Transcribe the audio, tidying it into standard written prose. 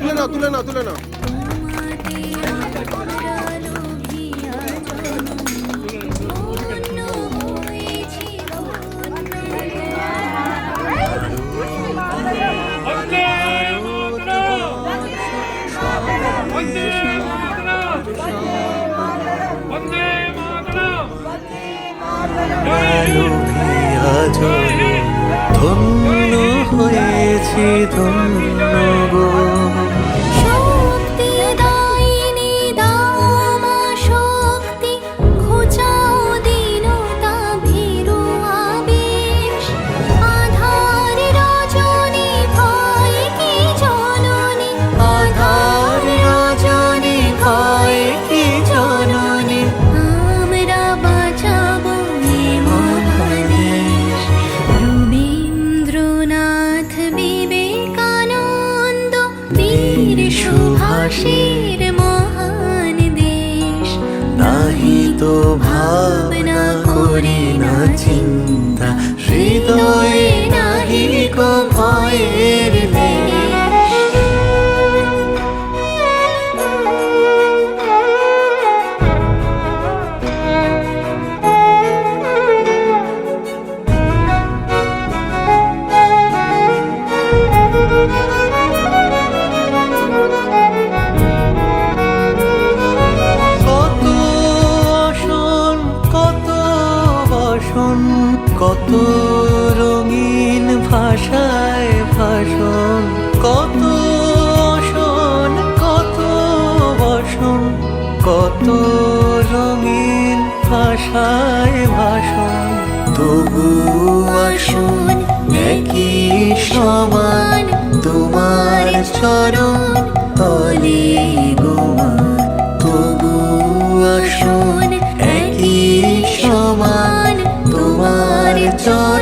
তুলে নাও তুলে নাও। ধন্য হয়েছি ধন্য গো। সুভাষের মহান দেশ, নাহি তো ভাবনা করি না চিন্তা, হৃদয়ে নাহি কো ভয়ের লেশ। কত রঙিন ভাষায় ভাষণ, কত শোন কত বসন, কত রঙিন ভাষায় ভাষণ। তবু আসুন একই সমান তোমার চরণ তলে গোমান। তবু আসুন একই সমান তোমার চরণ